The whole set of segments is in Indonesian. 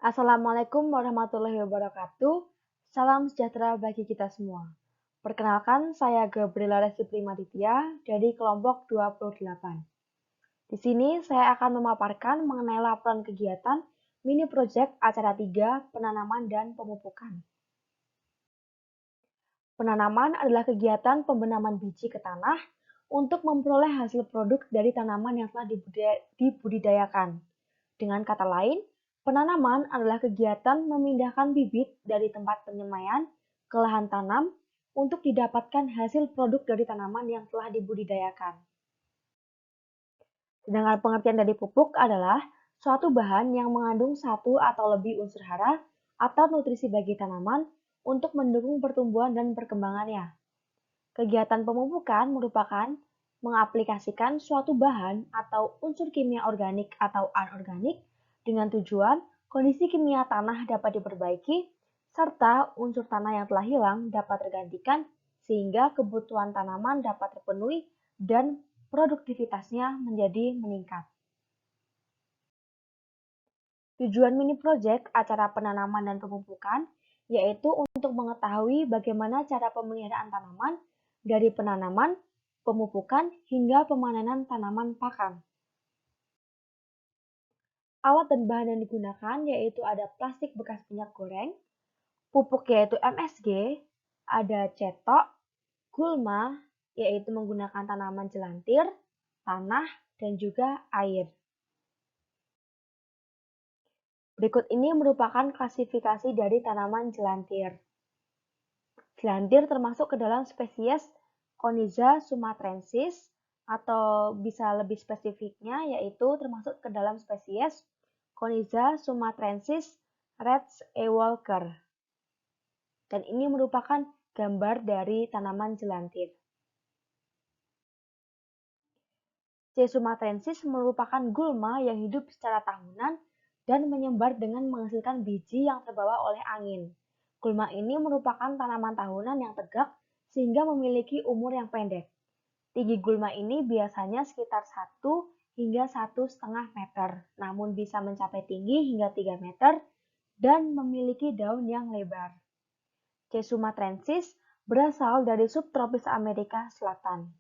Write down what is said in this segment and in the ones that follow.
Assalamualaikum warahmatullahi wabarakatuh. Salam sejahtera bagi kita semua. Perkenalkan, saya Gabriela Resti Primaditya dari kelompok 28. Di sini saya akan memaparkan mengenai laporan kegiatan mini project acara 3 penanaman dan pemupukan. Penanaman adalah kegiatan pembenaman biji ke tanah untuk memperoleh hasil produk dari tanaman yang telah dibudidayakan. Dengan kata lain, penanaman adalah kegiatan memindahkan bibit dari tempat penyemaian ke lahan tanam untuk didapatkan hasil produk dari tanaman yang telah dibudidayakan. Sedangkan pengertian dari pupuk adalah suatu bahan yang mengandung satu atau lebih unsur hara atau nutrisi bagi tanaman untuk mendukung pertumbuhan dan perkembangannya. Kegiatan pemupukan merupakan mengaplikasikan suatu bahan atau unsur kimia organik atau anorganik dengan tujuan kondisi kimia tanah dapat diperbaiki serta unsur tanah yang telah hilang dapat tergantikan sehingga kebutuhan tanaman dapat terpenuhi dan produktivitasnya menjadi meningkat. Tujuan mini project acara penanaman dan pemupukan yaitu untuk mengetahui bagaimana cara pemeliharaan tanaman dari penanaman, pemupukan, hingga pemanenan tanaman pakan. Alat dan bahan yang digunakan yaitu ada plastik bekas minyak goreng, pupuk yaitu MSG, ada cetok, gulma yaitu menggunakan tanaman jelantir, tanah, dan juga air. Berikut ini merupakan klasifikasi dari tanaman jelantir. Jelantir termasuk ke dalam spesies Coniza sumatrensis atau bisa lebih spesifiknya yaitu termasuk ke dalam spesies Coniza sumatrensis Reds E. Walker. Dan ini merupakan gambar dari tanaman jelantir. C. sumatrensis merupakan gulma yang hidup secara tahunan dan menyebar dengan menghasilkan biji yang terbawa oleh angin. Gulma ini merupakan tanaman tahunan yang tegak sehingga memiliki umur yang pendek. Tinggi gulma ini biasanya sekitar 1 hingga 1,5 meter, namun bisa mencapai tinggi hingga 3 meter dan memiliki daun yang lebar. C. sumatrensis berasal dari subtropis Amerika Selatan.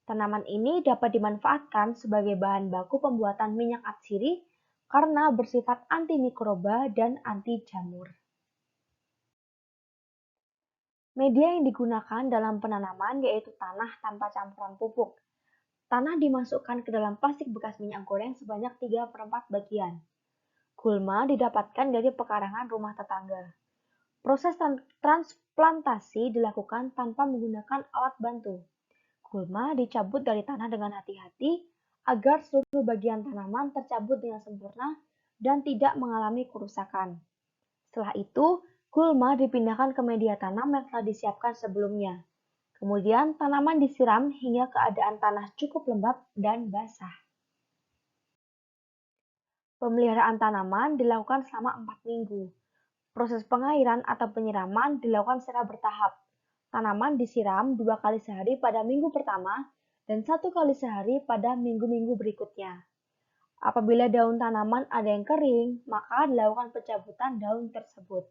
Tanaman ini dapat dimanfaatkan sebagai bahan baku pembuatan minyak atsiri karena bersifat antimikroba dan anti jamur. Media yang digunakan dalam penanaman yaitu tanah tanpa campuran pupuk. Tanah dimasukkan ke dalam plastik bekas minyak goreng sebanyak 3/4 bagian. Gulma didapatkan dari pekarangan rumah tetangga. Proses transplantasi dilakukan tanpa menggunakan alat bantu. Gulma dicabut dari tanah dengan hati-hati agar seluruh bagian tanaman tercabut dengan sempurna dan tidak mengalami kerusakan. Setelah itu, gulma dipindahkan ke media tanam yang telah disiapkan sebelumnya. Kemudian tanaman disiram hingga keadaan tanah cukup lembab dan basah. Pemeliharaan tanaman dilakukan selama 4 minggu. Proses pengairan atau penyiraman dilakukan secara bertahap. Tanaman disiram 2 kali sehari pada minggu pertama dan 1 kali sehari pada minggu-minggu berikutnya. Apabila daun tanaman ada yang kering, maka dilakukan pencabutan daun tersebut.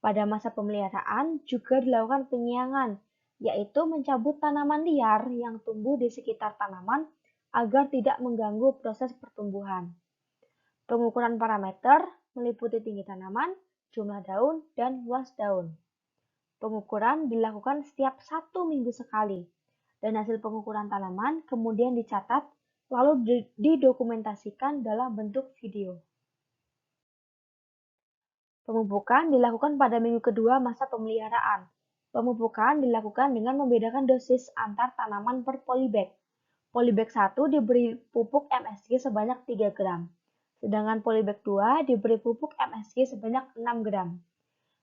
Pada masa pemeliharaan juga dilakukan penyiangan, yaitu mencabut tanaman liar yang tumbuh di sekitar tanaman agar tidak mengganggu proses pertumbuhan. Pengukuran parameter meliputi tinggi tanaman, jumlah daun, dan luas daun. Pengukuran dilakukan setiap 1 minggu sekali, dan hasil pengukuran tanaman kemudian dicatat lalu didokumentasikan dalam bentuk video. Pemupukan dilakukan pada minggu kedua masa pemeliharaan. Pemupukan dilakukan dengan membedakan dosis antar tanaman per polybag. Polybag 1 diberi pupuk MSG sebanyak 3 gram, sedangkan polybag 2 diberi pupuk MSG sebanyak 6 gram.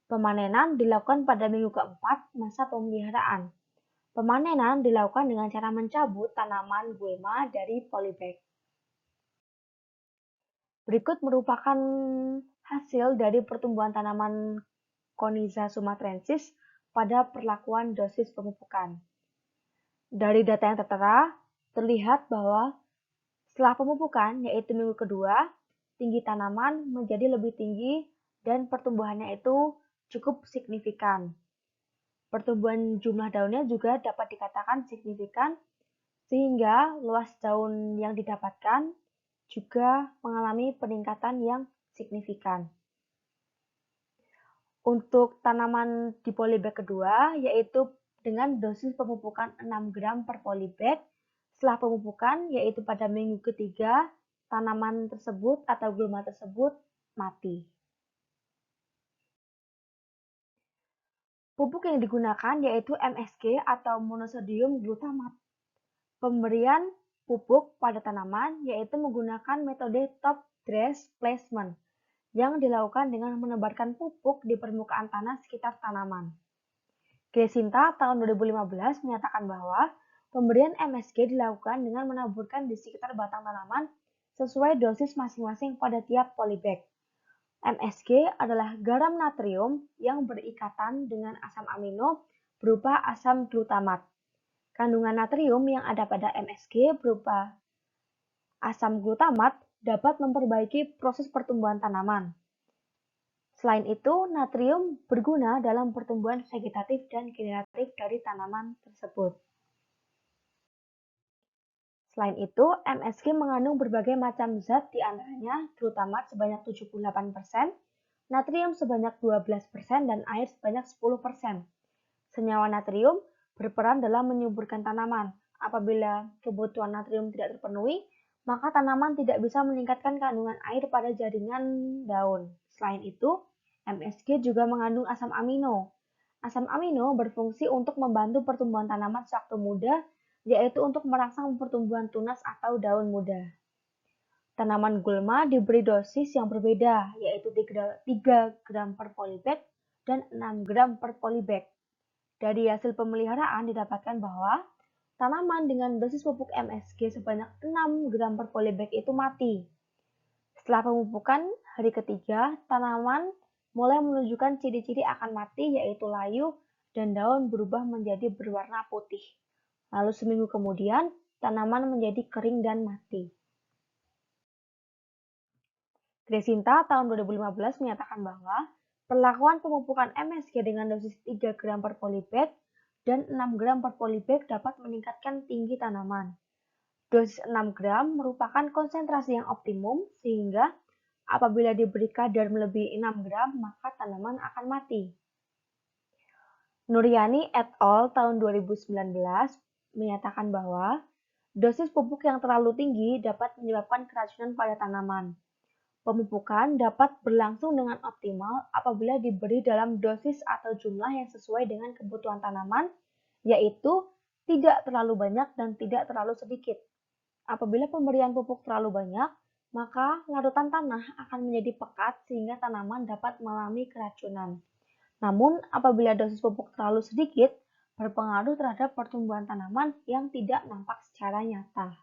Pemanenan dilakukan pada minggu keempat masa pemeliharaan. Pemanenan dilakukan dengan cara mencabut tanaman gulma dari polybag. Berikut merupakan hasil dari pertumbuhan tanaman Coniza sumatrensis pada perlakuan dosis pemupukan. Dari data yang tertera, terlihat bahwa setelah pemupukan, yaitu minggu kedua, tinggi tanaman menjadi lebih tinggi dan pertumbuhannya itu cukup signifikan. Pertumbuhan jumlah daunnya juga dapat dikatakan signifikan, sehingga luas daun yang didapatkan juga mengalami peningkatan yang signifikan. Untuk tanaman di polybag kedua, yaitu dengan dosis pemupukan 6 gram per polybag. Setelah pemupukan, yaitu pada minggu ketiga, tanaman tersebut atau gulma tersebut mati. Pupuk yang digunakan yaitu MSG atau monosodium glutamat. Pemberian pupuk pada tanaman yaitu menggunakan metode top dress placement yang dilakukan dengan menebarkan pupuk di permukaan tanah sekitar tanaman. Gresinta tahun 2015 menyatakan bahwa pemberian MSG dilakukan dengan menaburkan di sekitar batang tanaman sesuai dosis masing-masing pada tiap polybag. MSG adalah garam natrium yang berikatan dengan asam amino berupa asam glutamat. Kandungan natrium yang ada pada MSG berupa asam glutamat dapat memperbaiki proses pertumbuhan tanaman. Selain itu, natrium berguna dalam pertumbuhan vegetatif dan generatif dari tanaman tersebut. Selain itu, MSG mengandung berbagai macam zat di antaranya glutamat sebanyak 78%, natrium sebanyak 12%, dan air sebanyak 10%. Senyawa natrium berperan dalam menyuburkan tanaman. Apabila kebutuhan natrium tidak terpenuhi, maka tanaman tidak bisa meningkatkan kandungan air pada jaringan daun. Selain itu, MSG juga mengandung asam amino. Asam amino berfungsi untuk membantu pertumbuhan tanaman sewaktu muda, yaitu untuk merangsang pertumbuhan tunas atau daun muda. Tanaman gulma diberi dosis yang berbeda, yaitu 3 gram per polybag dan 6 gram per polybag. Dari hasil pemeliharaan didapatkan bahwa tanaman dengan dosis pupuk MSG sebanyak 6 gram per polybag itu mati. Setelah pemupukan hari ketiga, tanaman mulai menunjukkan ciri-ciri akan mati, yaitu layu dan daun berubah menjadi berwarna putih. Lalu seminggu kemudian, tanaman menjadi kering dan mati. Gresinta tahun 2015 menyatakan bahwa perlakuan pemupukan MSG dengan dosis 3 gram per polybag dan 6 gram per polybag dapat meningkatkan tinggi tanaman. Dosis 6 gram merupakan konsentrasi yang optimum, sehingga apabila diberi kadar melebihi 6 gram, maka tanaman akan mati. Nuryani et al. Tahun 2019 menyatakan bahwa dosis pupuk yang terlalu tinggi dapat menyebabkan keracunan pada tanaman. Pemupukan dapat berlangsung dengan optimal apabila diberi dalam dosis atau jumlah yang sesuai dengan kebutuhan tanaman, yaitu tidak terlalu banyak dan tidak terlalu sedikit. Apabila pemberian pupuk terlalu banyak, maka larutan tanah akan menjadi pekat sehingga tanaman dapat mengalami keracunan. Namun, apabila dosis pupuk terlalu sedikit, berpengaruh terhadap pertumbuhan tanaman yang tidak nampak secara nyata.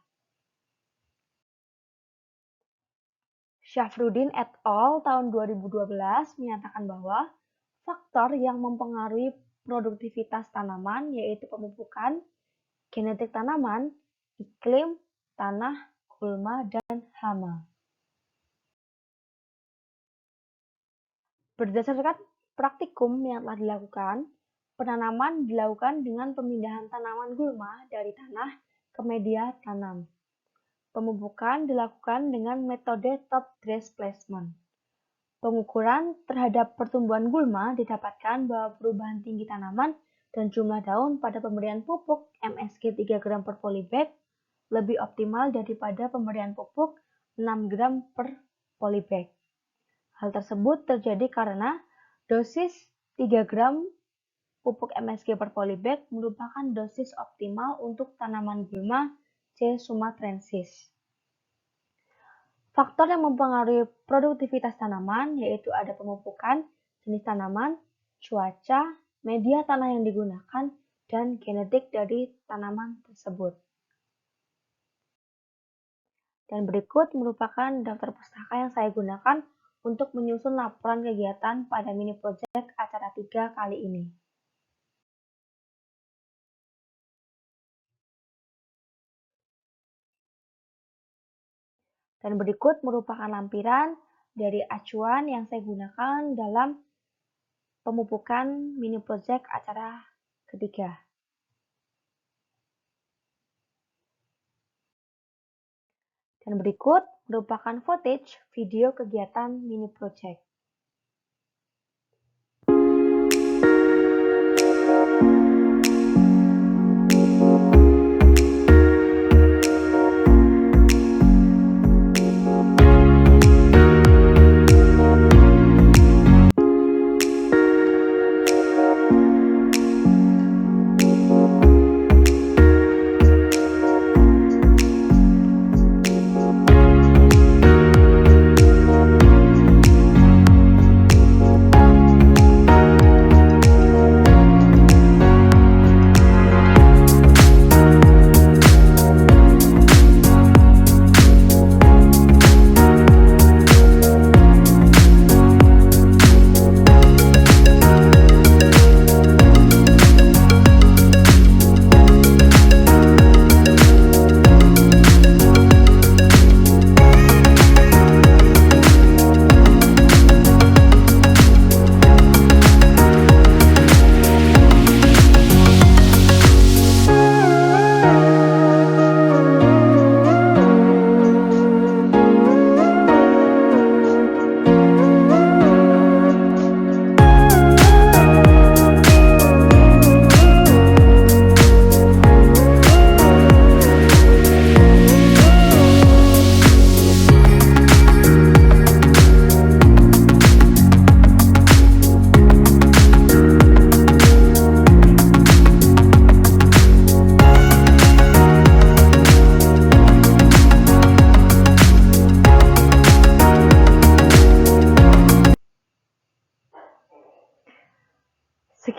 Syafruddin et al. Tahun 2012 menyatakan bahwa faktor yang mempengaruhi produktivitas tanaman yaitu pemupukan, genetik tanaman, iklim, tanah, gulma, dan hama. Berdasarkan praktikum yang telah dilakukan, penanaman dilakukan dengan pemindahan tanaman gulma dari tanah ke media tanam. Pemupukan dilakukan dengan metode top dress placement. Pengukuran terhadap pertumbuhan gulma didapatkan bahwa perubahan tinggi tanaman dan jumlah daun pada pemberian pupuk MSG 3 gram per polybag lebih optimal daripada pemberian pupuk 6 gram per polybag. Hal tersebut terjadi karena dosis 3 gram pupuk MSG per polybag merupakan dosis optimal untuk tanaman gulma C. sumatrensis. Faktor yang mempengaruhi produktivitas tanaman yaitu ada pemupukan, jenis tanaman, cuaca, media tanah yang digunakan, dan genetik dari tanaman tersebut. Dan berikut merupakan daftar pustaka yang saya gunakan untuk menyusun laporan kegiatan pada mini project acara 3 kali ini. Dan berikut merupakan lampiran dari acuan yang saya gunakan dalam pemupukan mini project acara ketiga. Dan berikut merupakan footage video kegiatan mini project.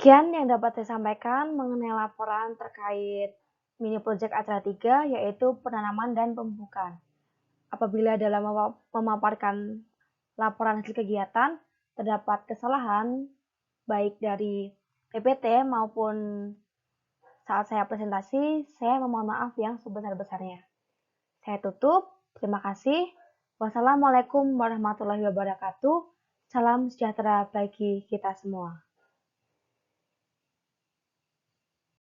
Sekian yang dapat saya sampaikan mengenai laporan terkait mini project acara 3, yaitu penanaman dan pemupukan. Apabila dalam memaparkan laporan hasil kegiatan terdapat kesalahan baik dari PPT maupun saat saya presentasi, saya memohon maaf yang sebesar-besarnya. Saya tutup. Terima kasih. Wassalamualaikum warahmatullahi wabarakatuh. Salam sejahtera bagi kita semua.